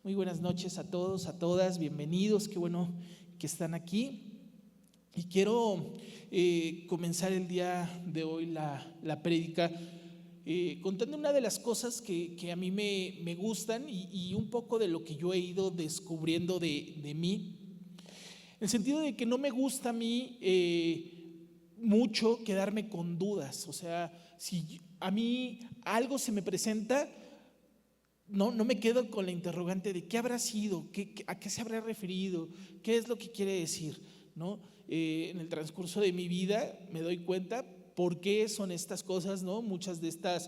Muy buenas noches a todos, a todas, bienvenidos, qué bueno que están aquí. Y quiero comenzar el día de hoy la prédica contando una de las cosas que a mí me gustan y un poco de lo que yo he ido descubriendo de mí. En el sentido de que no me gusta a mí mucho quedarme con dudas. O sea, si a mí algo se me presenta, no me quedo con la interrogante de qué habrá sido, a qué se habrá referido, qué es lo que quiere decir, ¿no? En el transcurso de mi vida me doy cuenta por qué son estas cosas, ¿no? Muchas de estas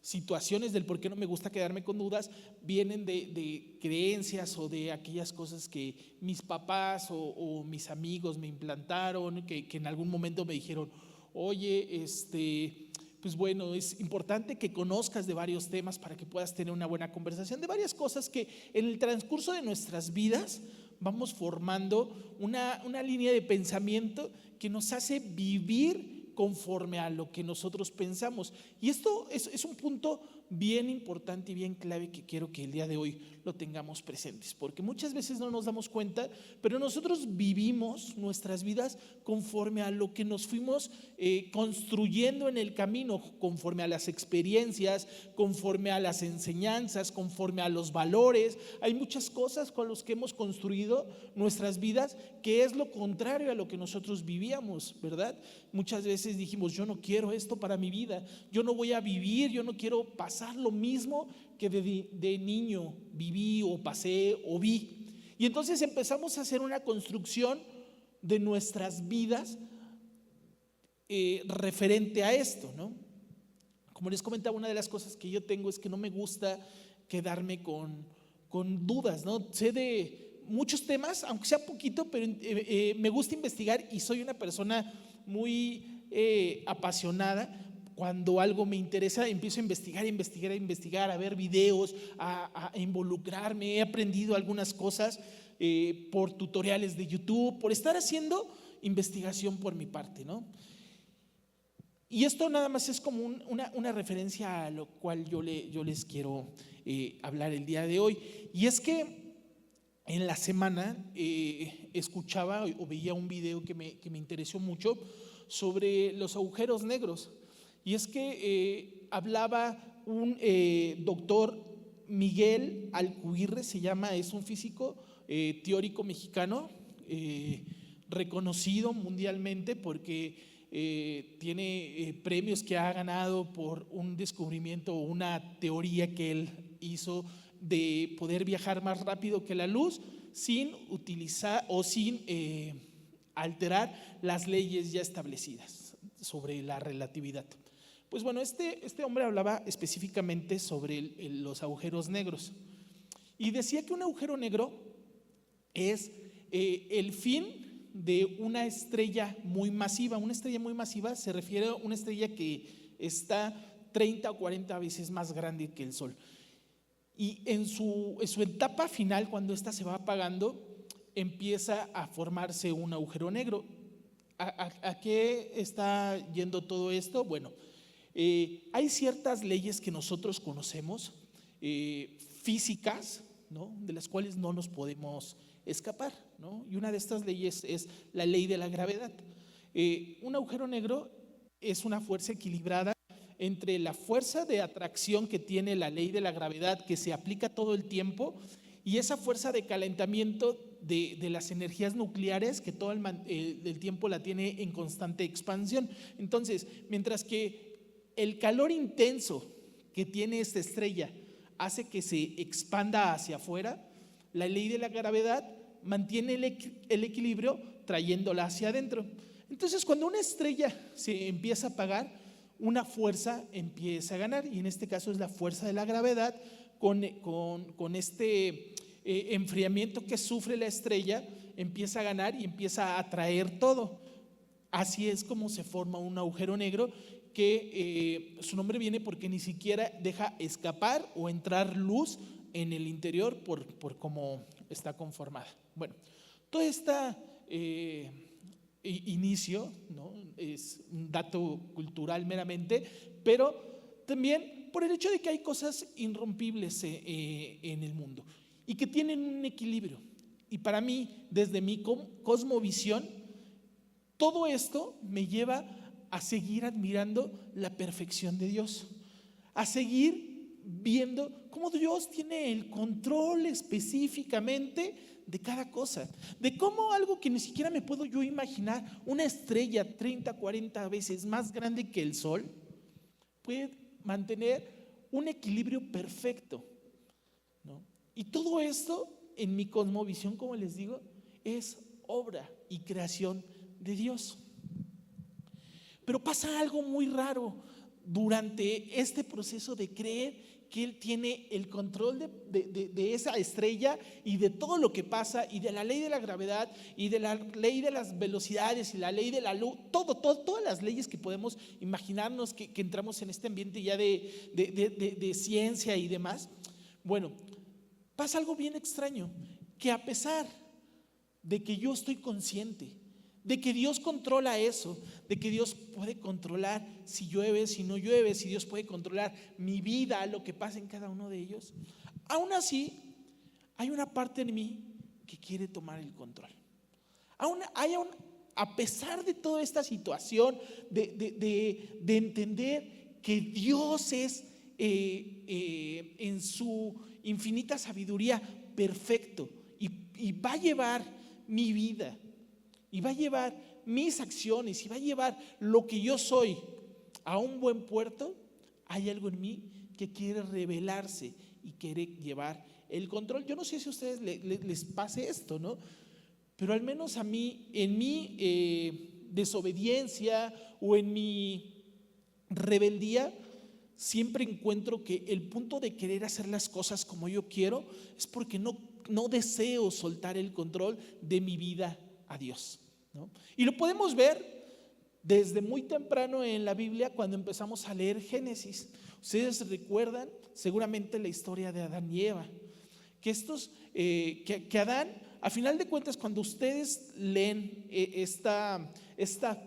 situaciones del por qué no me gusta quedarme con dudas vienen de creencias o de aquellas cosas que mis papás o mis amigos me implantaron, que en algún momento me dijeron, oye, pues bueno, es importante que conozcas de varios temas para que puedas tener una buena conversación, de varias cosas que en el transcurso de nuestras vidas vamos formando una línea de pensamiento que nos hace vivir conforme a lo que nosotros pensamos. Y esto es un punto bien importante y bien clave que quiero que el día de hoy lo tengamos presentes, porque muchas veces no nos damos cuenta, pero nosotros vivimos nuestras vidas conforme a lo que nos fuimos construyendo en el camino, conforme a las experiencias, conforme a las enseñanzas, conforme a los valores. Hay muchas cosas con las que hemos construido nuestras vidas que es lo contrario a lo que nosotros vivíamos, ¿verdad? Muchas veces dijimos, yo no quiero esto para mi vida, yo no voy a vivir, yo no quiero pasar lo mismo que de niño viví o pasé o vi. Y entonces empezamos a hacer una construcción de nuestras vidas referente a esto, ¿no? Como les comentaba, una de las cosas que yo tengo es que no me gusta quedarme con dudas, ¿no? Sé de muchos temas, aunque sea poquito, pero me gusta investigar y soy una persona muy apasionada. Cuando algo me interesa, empiezo a investigar, a ver videos, a involucrarme. He aprendido algunas cosas por tutoriales de YouTube, por estar haciendo investigación por mi parte, ¿no? Y esto nada más es como una referencia a lo cual yo les quiero hablar el día de hoy. Y es que en la semana escuchaba o veía un video que me interesó mucho sobre los agujeros negros. Y es que hablaba un doctor Miguel Alcubierre, se llama, es un físico teórico mexicano, reconocido mundialmente porque tiene premios que ha ganado por un descubrimiento o una teoría que él hizo de poder viajar más rápido que la luz sin utilizar o sin alterar las leyes ya establecidas sobre la relatividad. Pues bueno, este hombre hablaba específicamente sobre los agujeros negros y decía que un agujero negro es el fin de una estrella muy masiva. Una estrella muy masiva se refiere a una estrella que está 30 o 40 veces más grande que el Sol. Y en su etapa final, cuando ésta se va apagando, empieza a formarse un agujero negro. ¿A qué está yendo todo esto? Bueno, hay ciertas leyes que nosotros conocemos, físicas, ¿no? De las cuales no nos podemos escapar, ¿no? Y una de estas leyes es la ley de la gravedad. Un agujero negro es una fuerza equilibrada entre la fuerza de atracción que tiene la ley de la gravedad, que se aplica todo el tiempo, y esa fuerza de calentamiento de las energías nucleares que todo el tiempo la tiene en constante expansión. Entonces, mientras que el calor intenso que tiene esta estrella hace que se expanda hacia afuera, la ley de la gravedad mantiene el equilibrio trayéndola hacia adentro. Entonces, cuando una estrella se empieza a apagar, una fuerza empieza a ganar, y en este caso es la fuerza de la gravedad con este enfriamiento que sufre la estrella, empieza a ganar y empieza a atraer todo. Así es como se forma un agujero negro que su nombre viene porque ni siquiera deja escapar o entrar luz en el interior por cómo está conformada. Bueno, todo este inicio, ¿no? Es un dato cultural meramente, pero también por el hecho de que hay cosas irrompibles en el mundo y que tienen un equilibrio. Y para mí, desde mi cosmovisión, todo esto me lleva a seguir admirando la perfección de Dios, a seguir viendo cómo Dios tiene el control específicamente de cada cosa, de cómo algo que ni siquiera me puedo yo imaginar, una estrella 30, 40 veces más grande que el Sol, puede mantener un equilibrio perfecto, ¿no? Y todo esto, en mi cosmovisión, como les digo, es obra y creación de Dios. Pero pasa algo muy raro durante este proceso de creer que Él tiene el control de esa estrella y de todo lo que pasa, y de la ley de la gravedad y de la ley de las velocidades y la ley de la luz, todas las leyes que podemos imaginarnos que entramos en este ambiente ya de ciencia y demás. Bueno, pasa algo bien extraño, que a pesar de que yo estoy consciente de que Dios controla eso, de que Dios puede controlar si llueve, si no llueve, si Dios puede controlar mi vida, lo que pasa en cada uno de ellos, aún así hay una parte de mí que quiere tomar el control. A pesar de toda esta situación, de entender que Dios es en su infinita sabiduría perfecto, y va a llevar mi vida, y va a llevar mis acciones, y va a llevar lo que yo soy a un buen puerto, hay algo en mí que quiere revelarse y quiere llevar el control. Yo no sé si a ustedes les pase esto, ¿no? Pero al menos a mí, en mi desobediencia o en mi rebeldía, siempre encuentro que el punto de querer hacer las cosas como yo quiero es porque no deseo soltar el control de mi vida a Dios, ¿no? Y lo podemos ver desde muy temprano en la Biblia, cuando empezamos a leer Génesis. Ustedes recuerdan seguramente la historia de Adán y Eva, que Adán, a final de cuentas, cuando ustedes leen esta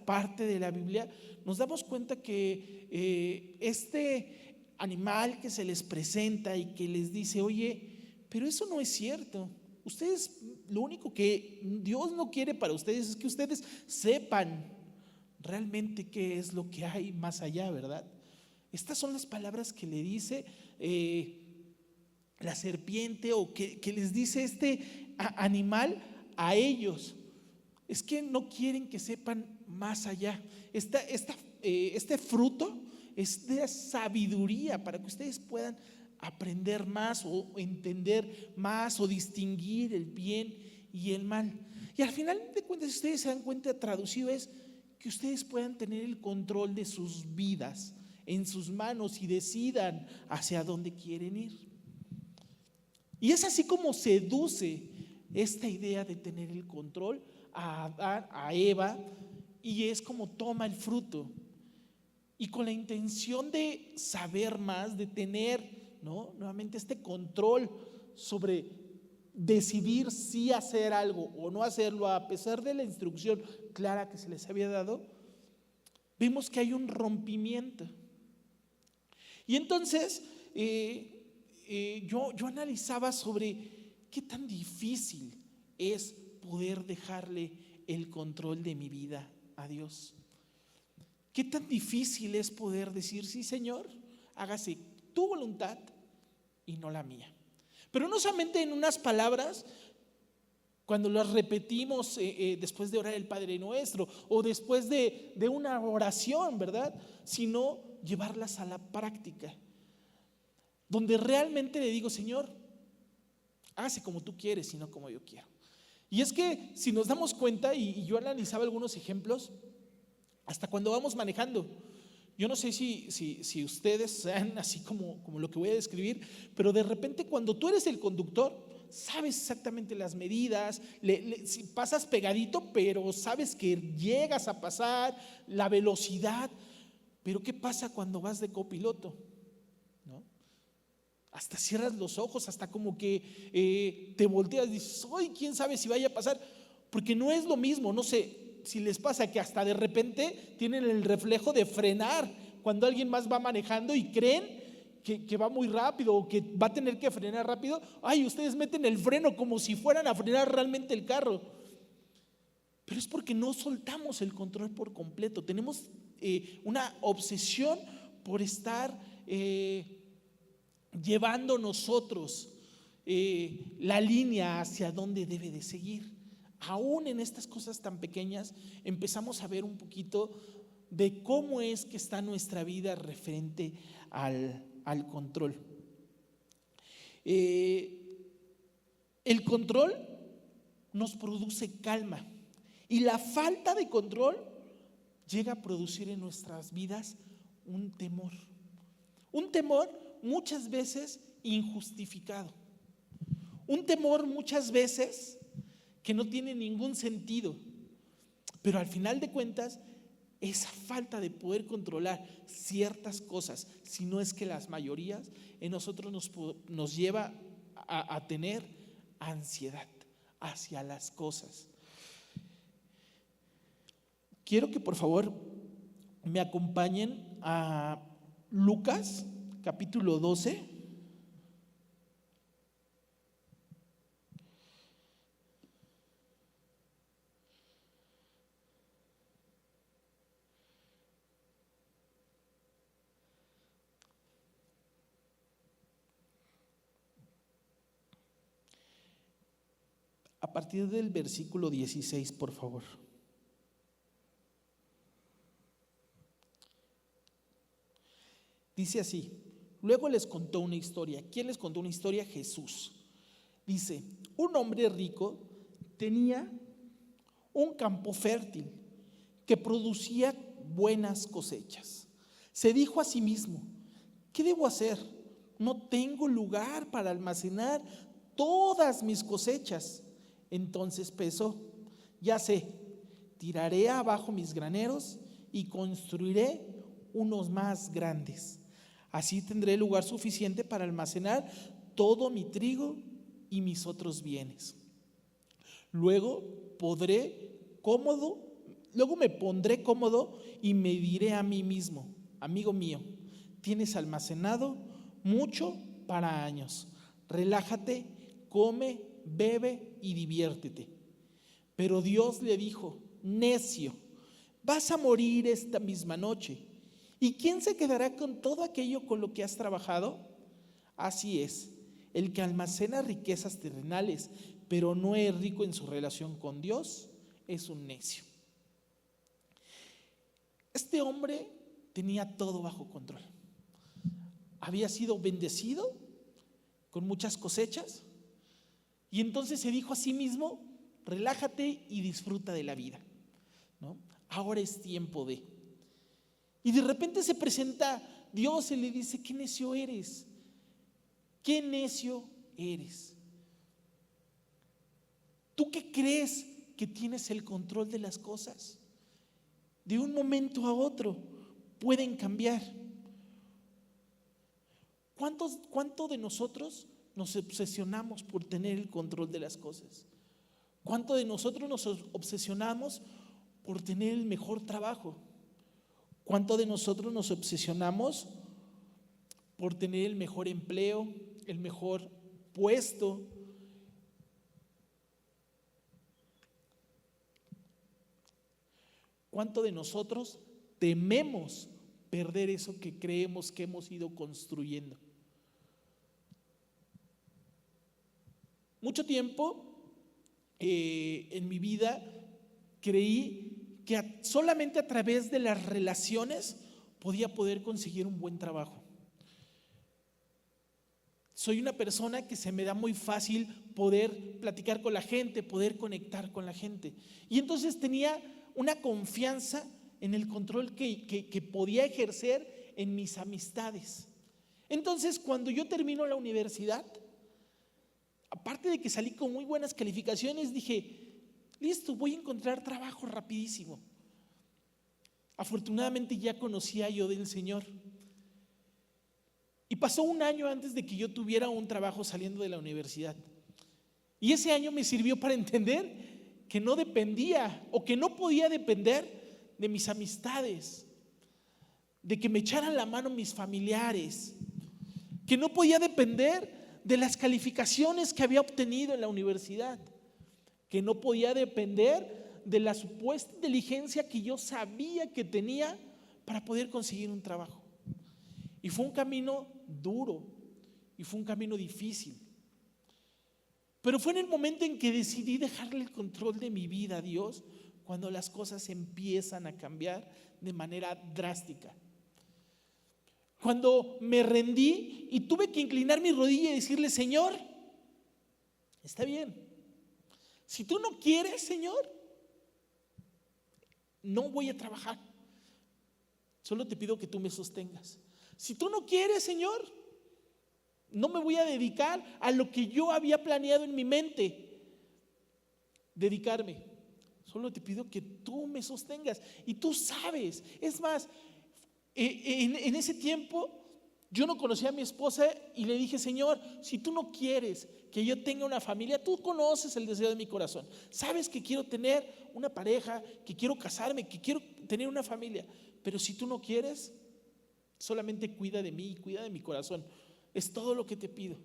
parte de la Biblia, nos damos cuenta que este animal que se les presenta y que les dice: oye, pero eso no es cierto. Ustedes, lo único que Dios no quiere para ustedes es que ustedes sepan realmente qué es lo que hay más allá, ¿verdad? Estas son las palabras que le dice la serpiente, o que les dice este animal a ellos. Es que no quieren que sepan más allá. Este fruto es de sabiduría para que ustedes puedan aprender más, o entender más, o distinguir el bien y el mal. Y al final de cuentas, si ustedes se dan cuenta, traducido es que ustedes puedan tener el control de sus vidas en sus manos y decidan hacia dónde quieren ir. Y es así como seduce esta idea de tener el control a Eva, y es como toma el fruto, y con la intención de saber más, de tener, ¿no?, nuevamente este control sobre decidir si hacer algo o no hacerlo, a pesar de la instrucción clara que se les había dado. Vemos que hay un rompimiento. Y entonces yo analizaba sobre qué tan difícil es poder dejarle el control de mi vida a Dios. Qué tan difícil es poder decir: sí, Señor, hágase tu voluntad y no la mía. Pero no solamente en unas palabras, cuando las repetimos después de orar el Padre Nuestro, o después de una oración, ¿verdad?, sino llevarlas a la práctica, donde realmente le digo: Señor, hágase como tú quieres y no como yo quiero. Y es que si nos damos cuenta, y yo analizaba algunos ejemplos, hasta cuando vamos manejando, yo no sé si ustedes sean así como lo que voy a describir, pero de repente, cuando tú eres el conductor, sabes exactamente las medidas, si pasas pegadito, pero sabes que llegas a pasar, la velocidad. Pero ¿qué pasa cuando vas de copiloto? ¿No? Hasta cierras los ojos, hasta como que te volteas y dices: ¡ay, quién sabe si vaya a pasar! Porque no es lo mismo. No sé si les pasa que hasta de repente tienen el reflejo de frenar cuando alguien más va manejando, y creen que va muy rápido o que va a tener que frenar rápido, ay, ustedes meten el freno como si fueran a frenar realmente el carro. Pero es porque no soltamos el control por completo. Tenemos una obsesión por estar llevando nosotros la línea hacia donde debe de seguir. Aún en estas cosas tan pequeñas empezamos a ver un poquito de cómo es que está nuestra vida referente al control. El control nos produce calma y la falta de control llega a producir en nuestras vidas un temor muchas veces injustificado, un temor muchas veces que no tiene ningún sentido, pero al final de cuentas esa falta de poder controlar ciertas cosas, si no es que las mayorías, en nosotros nos lleva a tener ansiedad hacia las cosas. Quiero que por favor me acompañen a Lucas capítulo 12. A partir del versículo 16, por favor. Dice así, luego les contó una historia. ¿Quién les contó una historia? Jesús. Dice, un hombre rico tenía un campo fértil que producía buenas cosechas. Se dijo a sí mismo, ¿qué debo hacer? No tengo lugar para almacenar todas mis cosechas. Entonces pensó, ya sé, tiraré abajo mis graneros y construiré unos más grandes. Así tendré lugar suficiente para almacenar todo mi trigo y mis otros bienes. Luego me pondré cómodo y me diré a mí mismo, amigo mío, tienes almacenado mucho para años. Relájate, come, bebe y diviértete. Pero Dios le dijo, necio, vas a morir esta misma noche. ¿Y quién se quedará con todo aquello con lo que has trabajado? Así es, el que almacena riquezas terrenales, pero no es rico en su relación con Dios, es un necio. Este hombre tenía todo bajo control. Había sido bendecido con muchas cosechas y entonces se dijo a sí mismo, relájate y disfruta de la vida, ¿no? Ahora es tiempo de... Y de repente se presenta Dios y le dice, qué necio eres, qué necio eres. ¿Tú qué crees que tienes el control de las cosas? De un momento a otro pueden cambiar. ¿Cuánto de nosotros nos obsesionamos por tener el control de las cosas? ¿Cuánto de nosotros nos obsesionamos por tener el mejor trabajo? ¿Cuánto de nosotros nos obsesionamos por tener el mejor empleo, el mejor puesto? ¿Cuánto de nosotros tememos perder eso que creemos que hemos ido construyendo? Mucho tiempo en mi vida creí que solamente a través de las relaciones podía poder conseguir un buen trabajo. Soy una persona que se me da muy fácil poder platicar con la gente, poder conectar con la gente. Y entonces tenía una confianza en el control que podía ejercer en mis amistades. Entonces, cuando yo termino la universidad, aparte de que salí con muy buenas calificaciones, dije, listo, voy a encontrar trabajo rapidísimo. Afortunadamente ya conocía yo del Señor. Y pasó un año antes de que yo tuviera un trabajo saliendo de la universidad. Y ese año me sirvió para entender que no dependía o que no podía depender de mis amistades, de que me echaran la mano mis familiares. que no podía depender de las calificaciones que había obtenido en la universidad, que no podía depender de la supuesta inteligencia que yo sabía que tenía para poder conseguir un trabajo. Y fue un camino duro y fue un camino difícil. Pero fue en el momento en que decidí dejarle el control de mi vida a Dios, cuando las cosas empiezan a cambiar de manera drástica. Cuando me rendí y tuve que inclinar mi rodilla y decirle: Señor, está bien. Si tú no quieres, Señor, no voy a trabajar. Solo te pido que tú me sostengas. Si tú no quieres, Señor, no me voy a dedicar a lo que yo había planeado en mi mente dedicarme. Solo te pido que tú me sostengas. Y tú sabes, es más, en ese tiempo yo no conocía a mi esposa y le dije: Señor, si tú no quieres que yo tenga una familia, tú conoces el deseo de mi corazón. Sabes que quiero tener una pareja, que quiero casarme, que quiero tener una familia. Pero si tú no quieres, solamente cuida de mí y cuida de mi corazón. Es todo lo que te pido.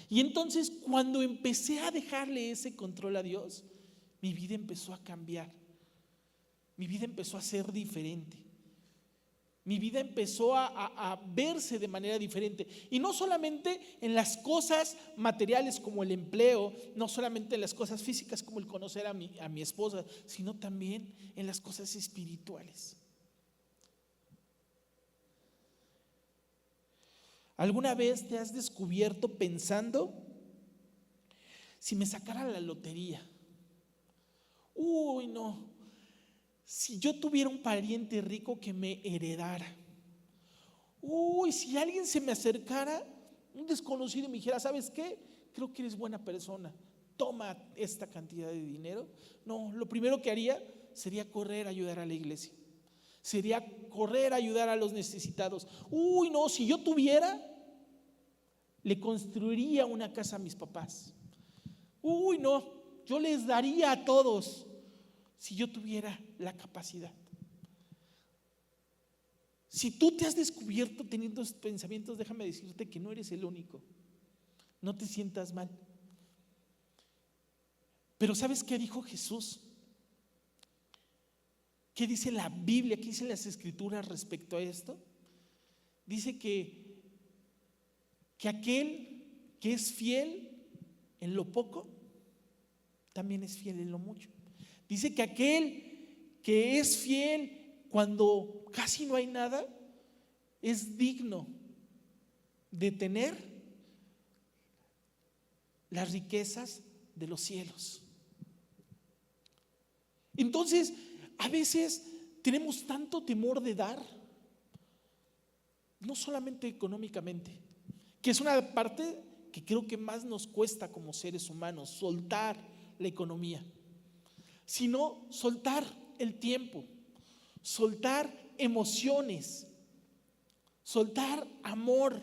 Y entonces, cuando empecé a dejarle ese control a Dios, mi vida empezó a cambiar. Mi vida empezó a ser diferente. Mi vida empezó a verse de manera diferente. Y no solamente en las cosas materiales como el empleo, no solamente en las cosas físicas como el conocer a mi esposa, sino también en las cosas espirituales. ¿Alguna vez te has descubierto pensando: si me sacara la lotería? Uy, no. Si yo tuviera un pariente rico que me heredara. Uy, si alguien se me acercara, un desconocido, y me dijera: ¿sabes qué? Creo que eres buena persona. Toma esta cantidad de dinero. No, lo primero que haría sería correr a ayudar a la iglesia. Sería correr a ayudar a los necesitados. Uy, no, si yo tuviera, le construiría una casa a mis papás. Uy, no, yo les daría a todos si yo tuviera la capacidad. Si tú te has descubierto teniendo estos pensamientos, déjame decirte que no eres el único. No te sientas mal. Pero ¿sabes qué dijo Jesús? ¿Qué dice la Biblia? ¿Qué dicen las Escrituras respecto a esto? Dice que aquel que es fiel en lo poco, también es fiel en lo mucho. Dice que aquel que es fiel cuando casi no hay nada, es digno de tener las riquezas de los cielos. Entonces, a veces tenemos tanto temor de dar, no solamente económicamente, que es una parte que creo que más nos cuesta como seres humanos, soltar la economía, sino soltar el tiempo, soltar emociones, soltar amor.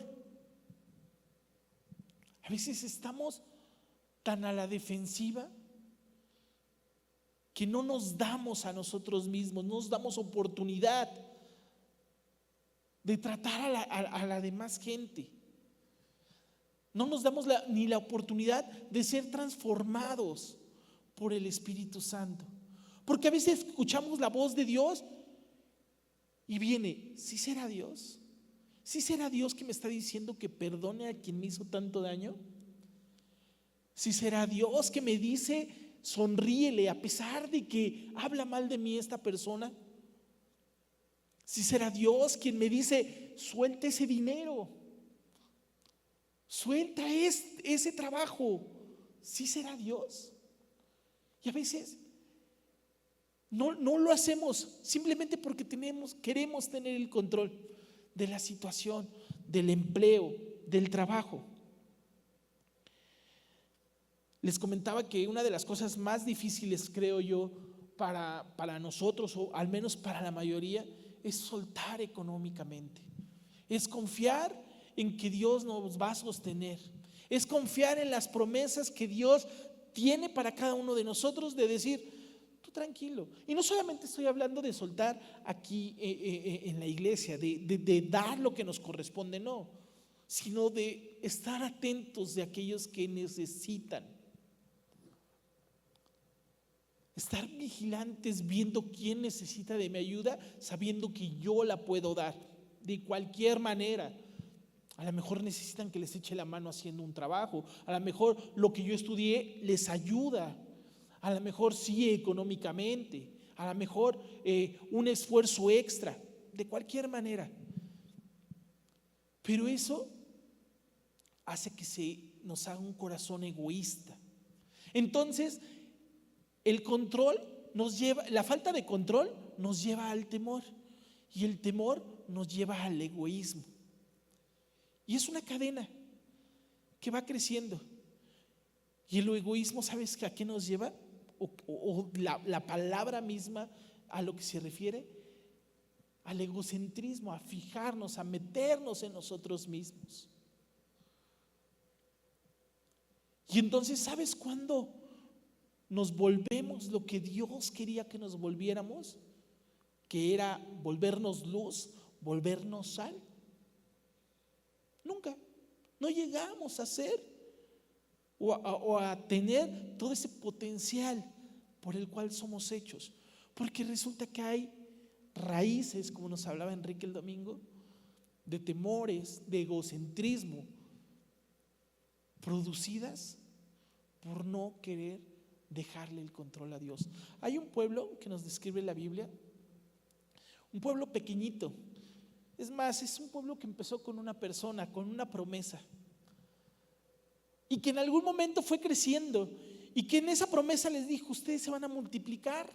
A veces estamos tan a la defensiva que no nos damos a nosotros mismos, no nos damos oportunidad de tratar a la demás gente. No nos damos ni la oportunidad de ser transformados por el Espíritu Santo. Porque a veces escuchamos la voz de Dios y viene: ¿sí será Dios? ¿Sí será Dios que me está diciendo que perdone a quien me hizo tanto daño? ¿Sí será Dios que me dice: sonríele a pesar de que habla mal de mí esta persona? ¿Sí será Dios quien me dice: suelta ese dinero, suelta ese trabajo? ¿Sí será Dios? Y a veces no lo hacemos simplemente porque queremos tener el control de la situación, del empleo, del trabajo. Les comentaba que una de las cosas más difíciles, creo yo, para nosotros, o al menos para la mayoría, es soltar económicamente. Es confiar en que Dios nos va a sostener. Es confiar en las promesas que Dios tiene para cada uno de nosotros, de decir: tú tranquilo. Y no solamente estoy hablando de soltar aquí en la iglesia, de dar lo que nos corresponde, no, sino de estar atentos de aquellos que necesitan. Estar vigilantes viendo quién necesita de mi ayuda, sabiendo que yo la puedo dar de cualquier manera. A lo mejor necesitan que les eche la mano haciendo un trabajo. A lo mejor lo que yo estudié les ayuda. A lo mejor sí económicamente. A lo mejor un esfuerzo extra. De cualquier manera. Pero eso hace que se nos haga un corazón egoísta. Entonces, el control nos lleva, la falta de control nos lleva al temor. Y el temor nos lleva al egoísmo. Y es una cadena que va creciendo. Y el egoísmo, ¿sabes a qué nos lleva? O la palabra misma a lo que se refiere, al egocentrismo, a fijarnos, a meternos en nosotros mismos. Y entonces, ¿sabes cuándo nos volvemos lo que Dios quería que nos volviéramos? Que era volvernos luz, volvernos sal. Nunca, no llegamos a ser o a tener todo ese potencial por el cual somos hechos, porque resulta que hay raíces, como nos hablaba Enrique el domingo, de temores, de egocentrismo, producidas por no querer dejarle el control a Dios. Hay un pueblo que nos describe la Biblia, un pueblo pequeñito. Es más, es un pueblo que empezó con una persona, con una promesa, y que en algún momento fue creciendo, y que en esa promesa les dijo: ustedes se van a multiplicar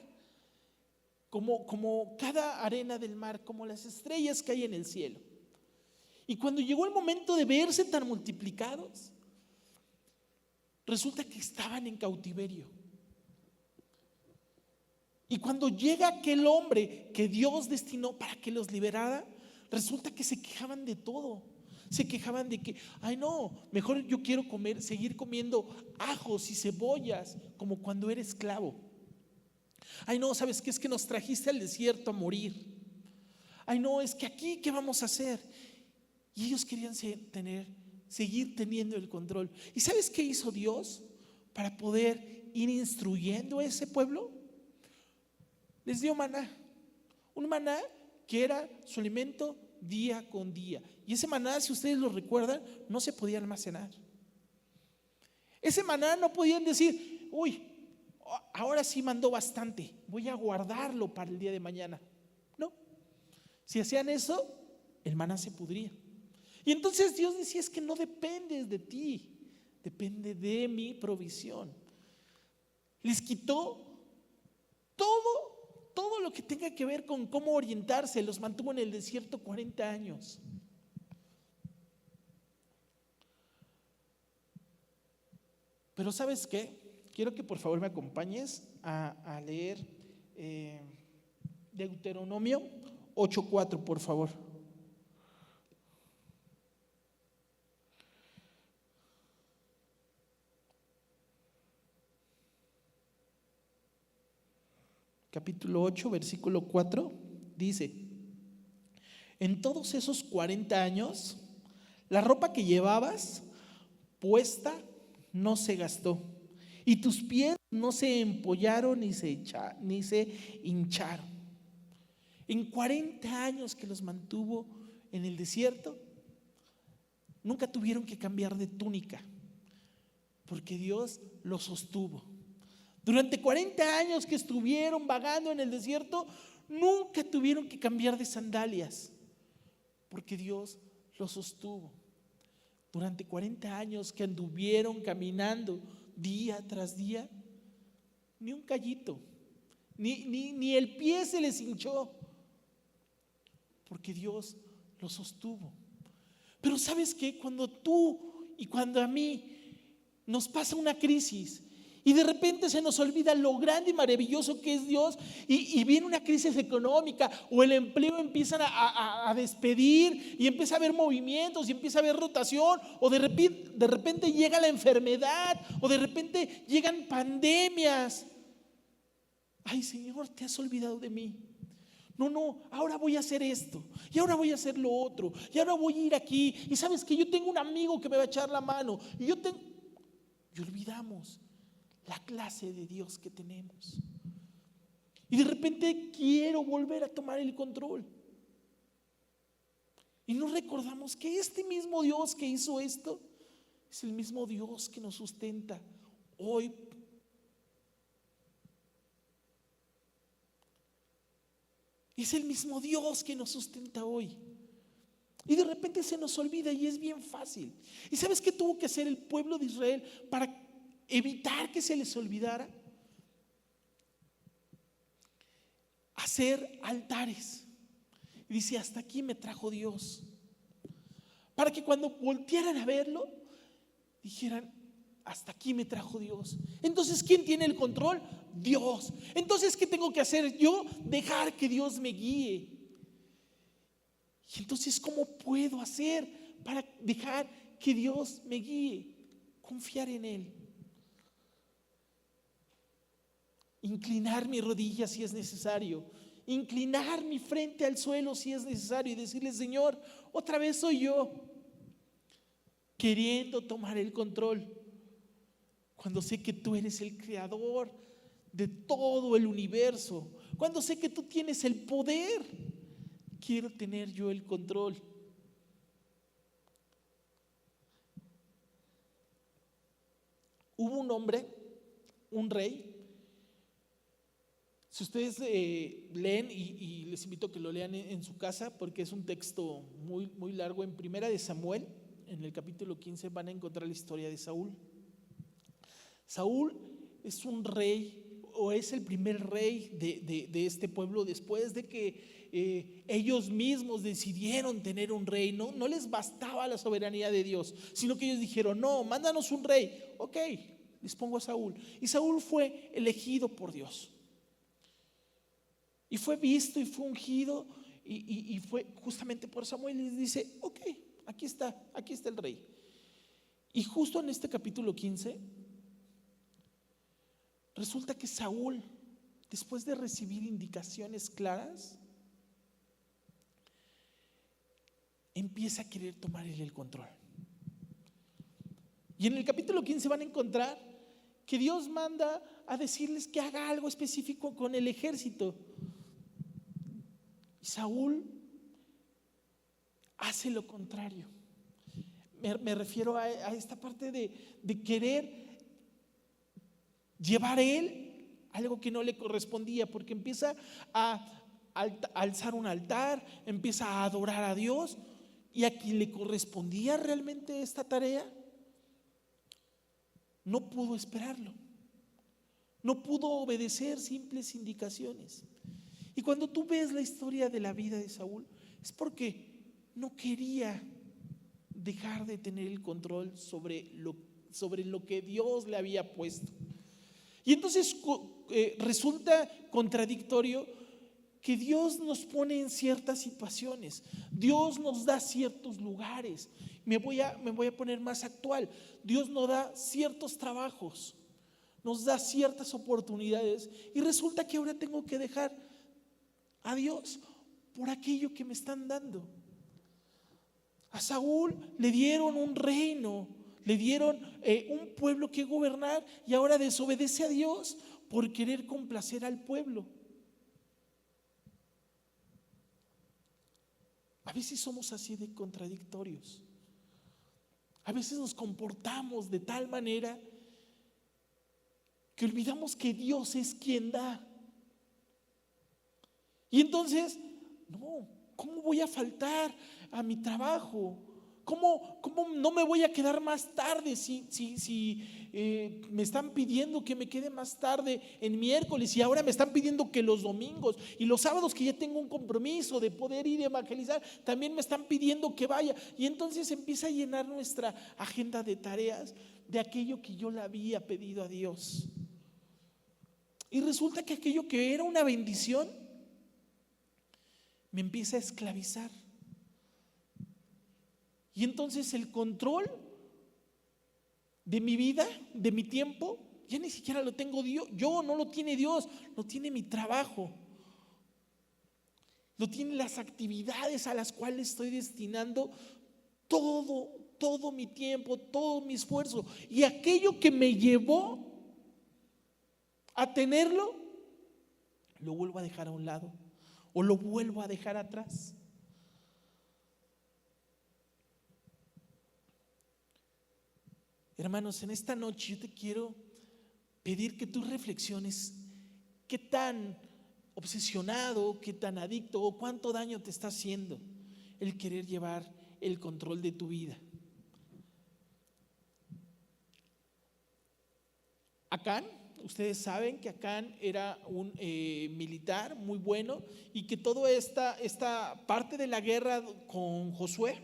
como cada arena del mar, como las estrellas que hay en el cielo. Y cuando llegó el momento de verse tan multiplicados, resulta que estaban en cautiverio. Y cuando llega aquel hombre que Dios destinó para que los liberara, resulta que se quejaban de todo. Se quejaban de que, ay no, mejor yo quiero seguir comiendo ajos y cebollas como cuando era esclavo. Ay no, ¿sabes qué? Es que nos trajiste al desierto a morir. Ay no, es que aquí, ¿qué vamos a hacer? Y ellos querían seguir teniendo el control. ¿Y sabes qué hizo Dios para poder ir instruyendo a ese pueblo? Les dio maná, un maná que era su alimento día con día. Y ese maná, si ustedes lo recuerdan, no se podía almacenar. Ese maná no podían decir: uy, ahora sí mandó bastante, voy a guardarlo para el día de mañana. No, si hacían eso, el maná se pudría. Y entonces Dios decía: es que no dependes de ti, depende de mi provisión. Les quitó todo lo que tenga que ver con cómo orientarse. Los mantuvo en el desierto 40 años. Pero ¿sabes qué? Quiero que por favor me acompañes a leer Deuteronomio 8:4, por favor. Capítulo 8, versículo 4, dice: en todos esos 40 años, la ropa que llevabas puesta no se gastó, y tus pies no se empollaron ni se hincharon. En 40 años que los mantuvo en el desierto, nunca tuvieron que cambiar de túnica, porque Dios los sostuvo. Durante 40 años que estuvieron vagando en el desierto, nunca tuvieron que cambiar de sandalias, porque Dios los sostuvo. Durante 40 años que anduvieron caminando día tras día, ni un callito, ni el pie se les hinchó, porque Dios los sostuvo. Pero ¿sabes qué? Cuando tú y cuando a mí nos pasa una crisis y de repente se nos olvida lo grande y maravilloso que es Dios, y viene una crisis económica, o el empleo empiezan a despedir y empieza a haber movimientos y empieza a haber rotación, o de repente llega la enfermedad, o de repente llegan pandemias. ay Señor, te has olvidado de mí. No, ahora voy a hacer esto, y ahora voy a hacer lo otro, y ahora voy a ir aquí, y sabes que yo tengo un amigo que me va a echar la mano, y olvidamos la clase de Dios que tenemos. Y de repente quiero volver a tomar el control. Y no recordamos que este mismo Dios que hizo esto es el mismo Dios que nos sustenta hoy. Es el mismo Dios que nos sustenta hoy. Y de repente se nos olvida y es bien fácil. ¿Y sabes qué tuvo que hacer el pueblo de Israel para evitar que se les olvidara? Hacer altares. Y dice, hasta aquí me trajo Dios. Para que cuando voltearan a verlo, dijeran, hasta aquí me trajo Dios. Entonces, ¿quién tiene el control? Dios. Entonces, ¿qué tengo que hacer yo? Dejar que Dios me guíe. Y entonces, ¿cómo puedo hacer para dejar que Dios me guíe? Confiar en Él. Inclinar mi rodilla si es necesario. Inclinar mi frente al suelo si es necesario. Y decirle, Señor, otra vez soy yo, queriendo tomar el control. Cuando sé que tú eres el creador de todo el universo, cuando sé que tú tienes el poder, quiero tener yo el control. Hubo un hombre, un rey. Si ustedes leen, y les invito a que lo lean en su casa, porque es un texto muy, muy largo, en Primera de Samuel, en el capítulo 15, van a encontrar la historia de Saúl. Saúl es un rey, o es el primer rey de este pueblo, después de que ellos mismos decidieron tener un rey. No les bastaba la soberanía de Dios, sino que ellos dijeron, no, mándanos un rey. Ok, les pongo a Saúl. Y Saúl fue elegido por Dios. Y fue visto y fue ungido, y fue justamente por Samuel. Y les dice, ok, aquí está el rey. Y justo en este capítulo 15, resulta que Saúl, después de recibir indicaciones claras, empieza a querer tomar él el control. Y en el capítulo 15 van a encontrar que Dios manda a decirles que haga algo específico con el ejército. Y Saúl hace lo contrario. Me refiero a esta parte de querer llevar él algo que no le correspondía, porque empieza a alzar un altar, empieza a adorar a Dios, y a quien le correspondía realmente esta tarea no pudo esperarlo, no pudo obedecer simples indicaciones. Y cuando tú ves la historia de la vida de Saúl, es porque no quería dejar de tener el control sobre lo que Dios le había puesto. Y entonces resulta contradictorio que Dios nos pone en ciertas situaciones. Dios nos da ciertos lugares. Me voy a poner más actual. Dios nos da ciertos trabajos, nos da ciertas oportunidades, y resulta que ahora tengo que dejar a Dios por aquello que me están dando. A Saúl le dieron un reino, le dieron un pueblo que gobernar, y ahora desobedece a Dios por querer complacer al pueblo. A veces somos así de contradictorios. A veces nos comportamos de tal manera que olvidamos que Dios es quien da. Y entonces, no, ¿cómo voy a faltar a mi trabajo? ¿Cómo no me voy a quedar más tarde si me están pidiendo que me quede más tarde en miércoles, y ahora me están pidiendo que los domingos y los sábados, que ya tengo un compromiso de poder ir a evangelizar, también me están pidiendo que vaya? Y entonces empieza a llenar nuestra agenda de tareas de aquello que yo le había pedido a Dios. Y resulta que aquello que era una bendición me empieza a esclavizar. Y entonces el control de mi vida, de mi tiempo, ya ni siquiera lo tengo yo, no lo tiene Dios, lo tiene mi trabajo. Lo tiene las actividades a las cuales estoy destinando todo mi tiempo, todo mi esfuerzo. Y aquello que me llevó a tenerlo, lo vuelvo a dejar a un lado o lo vuelvo a dejar atrás. Hermanos, en esta noche yo te quiero pedir que tú reflexiones qué tan obsesionado, qué tan adicto o cuánto daño te está haciendo el querer llevar el control de tu vida. Acán, ustedes saben que Acán era un militar muy bueno y que toda esta parte de la guerra con Josué,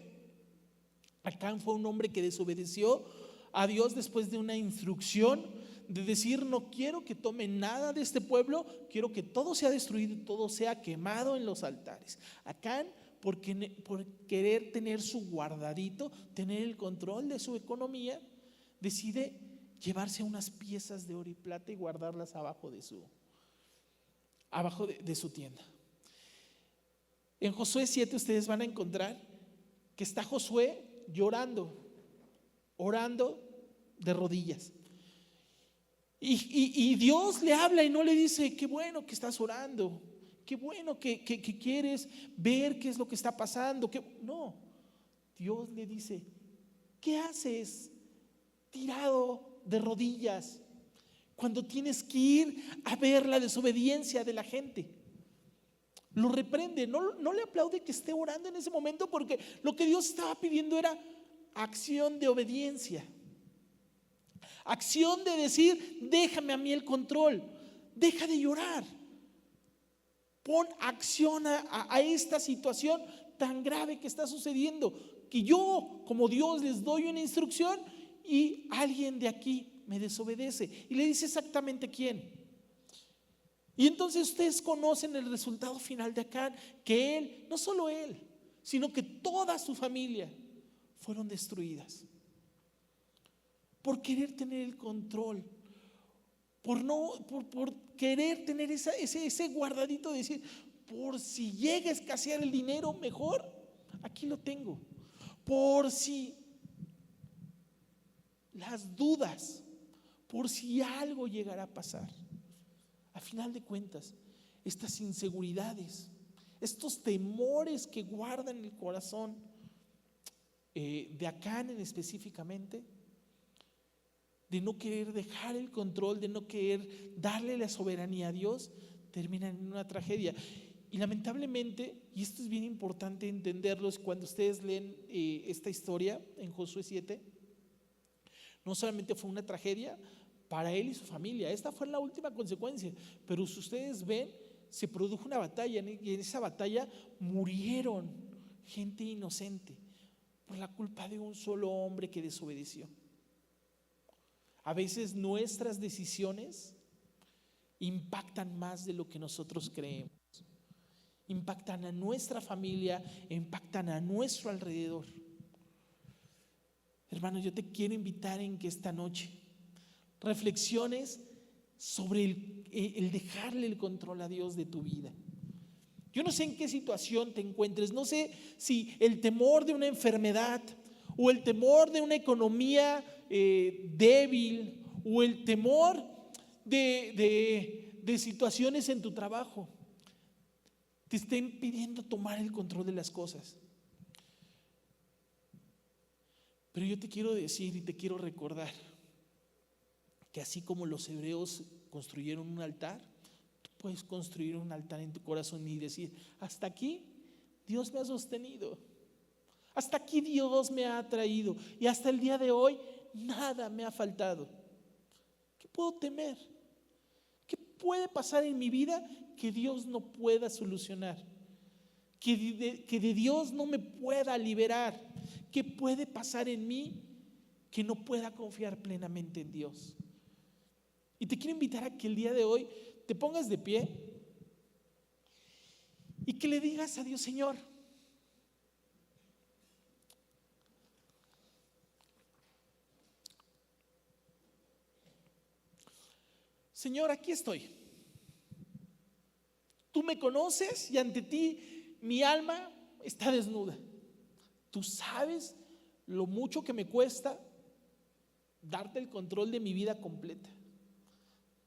Acán fue un hombre que desobedeció a Dios después de una instrucción de decir: no quiero que tomen nada de este pueblo, quiero que todo sea destruido y todo sea quemado en los altares. Acán, por querer tener su guardadito, tener el control de su economía, decide llevarse unas piezas de oro y plata y guardarlas abajo de su tienda. En Josué 7 ustedes van a encontrar que está Josué llorando, orando de rodillas. Y Dios le habla y no le dice: qué bueno que estás orando, qué bueno que quieres ver qué es lo que está pasando. No, Dios le dice: ¿qué haces tirado de rodillas cuando tienes que ir a ver la desobediencia de la gente? Lo reprende, no le aplaude que esté orando en ese momento, porque lo que Dios estaba pidiendo era acción de obediencia. Acción de decir: déjame a mí el control, deja de llorar, pon acción a esta situación tan grave que está sucediendo, que yo como Dios les doy una instrucción y alguien de aquí me desobedece. Y le dice exactamente quién. Y entonces ustedes conocen el resultado final de Acán, que él, no solo él, sino que toda su familia fueron destruidas por querer tener el control, por querer tener ese guardadito de decir: por si llega a escasear el dinero, mejor aquí lo tengo. Por si las dudas, por si algo llegara a pasar. A final de cuentas, estas inseguridades, estos temores que guardan el corazón de Acán específicamente, de no querer dejar el control, de no querer darle la soberanía a Dios, terminan en una tragedia. Y lamentablemente, y esto es bien importante entenderlo, es cuando ustedes leen esta historia en Josué 7, no solamente fue una tragedia para él y su familia, esta fue la última consecuencia, pero si ustedes ven, se produjo una batalla y en esa batalla murieron gente inocente por la culpa de un solo hombre que desobedeció. A veces nuestras decisiones impactan más de lo que nosotros creemos. Impactan a nuestra familia, impactan a nuestro alrededor. Hermanos, yo te quiero invitar en que esta noche reflexiones sobre el dejarle el control a Dios de tu vida. Yo no sé en qué situación te encuentres, no sé si el temor de una enfermedad o el temor de una economía débil o el temor de situaciones en tu trabajo te estén pidiendo tomar el control de las cosas. Pero yo te quiero decir y te quiero recordar que así como los hebreos construyeron un altar, tú puedes construir un altar en tu corazón y decir: hasta aquí Dios me ha sostenido, hasta aquí Dios me ha traído y hasta el día de hoy nada me ha faltado. ¿Qué puedo temer? ¿Qué puede pasar en mi vida que Dios no pueda solucionar? Que de Dios no me pueda liberar. ¿Qué puede pasar en mí que no pueda confiar plenamente en Dios? Y te quiero invitar a que el día de hoy te pongas de pie y que le digas a Dios: Señor, Señor, aquí estoy. Tú me conoces y ante ti mi alma está desnuda. Tú sabes lo mucho que me cuesta darte el control de mi vida completa.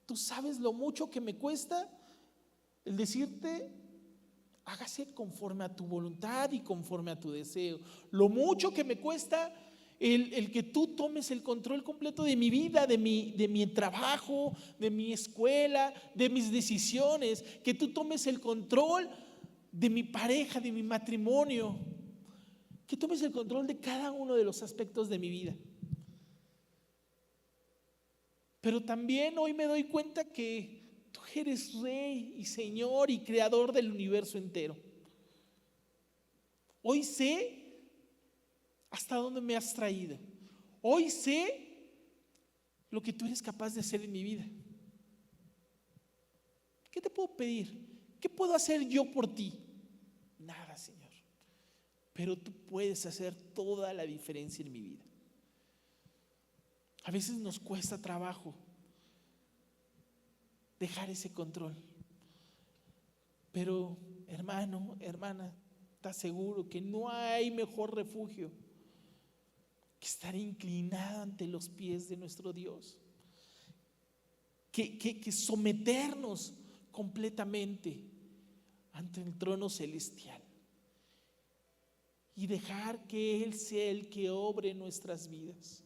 Tú sabes lo mucho que me cuesta el decirte, hágase conforme a tu voluntad y conforme a tu deseo. Lo mucho que me cuesta el que tú tomes el control completo de mi vida, de mi trabajo, de mi escuela, de mis decisiones, que tú tomes el control de mi pareja, de mi matrimonio, que tomes el control de cada uno de los aspectos de mi vida. Pero también hoy me doy cuenta que tú eres Rey y Señor y Creador del universo entero. Hoy sé hasta dónde me has traído. Hoy sé lo que tú eres capaz de hacer en mi vida. ¿Qué te puedo pedir? ¿Qué puedo hacer yo por ti? Nada, Señor. Pero tú puedes hacer toda la diferencia en mi vida. A veces nos cuesta trabajo dejar ese control. Pero hermano, hermana, ¿estás seguro que no hay mejor refugio que estar inclinado ante los pies de nuestro Dios? Que someternos completamente ante el trono celestial y dejar que Él sea el que obre en nuestras vidas.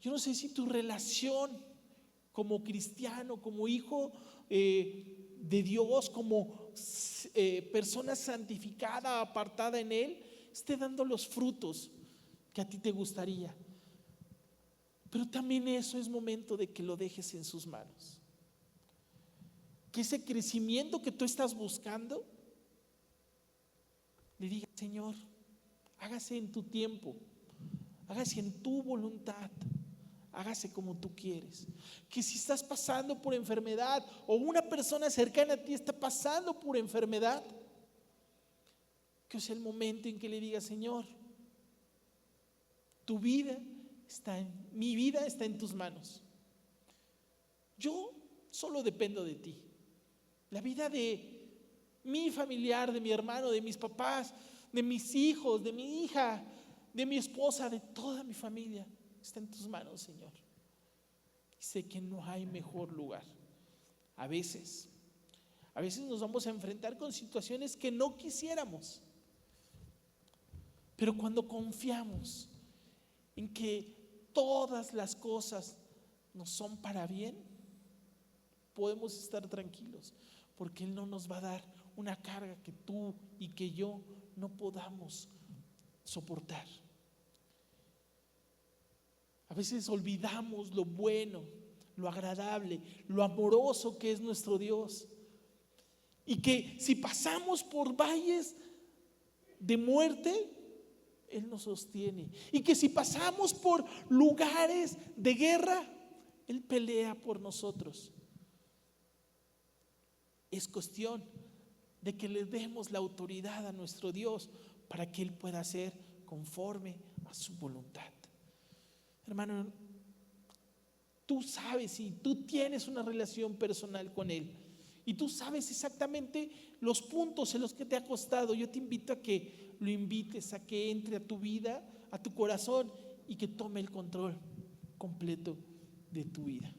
Yo no sé si tu relación como cristiano, como hijo de Dios, como persona santificada, apartada en Él, esté dando los frutos que a ti te gustaría. Pero también eso es momento de que lo dejes en sus manos. Que ese crecimiento que tú estás buscando, le digas, Señor, hágase en tu tiempo, hágase en tu voluntad, hágase como tú quieres. Que si estás pasando por enfermedad o una persona cercana a ti está pasando por enfermedad, que es el momento en que le digas, Señor, tu vida mi vida está en tus manos. Yo solo dependo de ti. La vida de mi familiar, de mi hermano, de mis papás, de mis hijos, de mi hija, de mi esposa, de toda mi familia, está en tus manos, Señor. Y sé que no hay mejor lugar. A veces nos vamos a enfrentar con situaciones que no quisiéramos. Pero cuando confiamos en que todas las cosas nos son para bien, podemos estar tranquilos, porque Él no nos va a dar una carga que tú y que yo no podamos soportar. A veces olvidamos lo bueno, lo agradable, lo amoroso que es nuestro Dios. Y que si pasamos por valles de muerte, Él nos sostiene. Y que si pasamos por lugares de guerra, Él pelea por nosotros. Es cuestión de que le demos la autoridad a nuestro Dios para que Él pueda hacer conforme a su voluntad. Hermano, tú sabes y tú tienes una relación personal con Él. Y tú sabes exactamente los puntos en los que te ha costado. Yo te invito a que lo invites, a que entre a tu vida, a tu corazón y que tome el control completo de tu vida.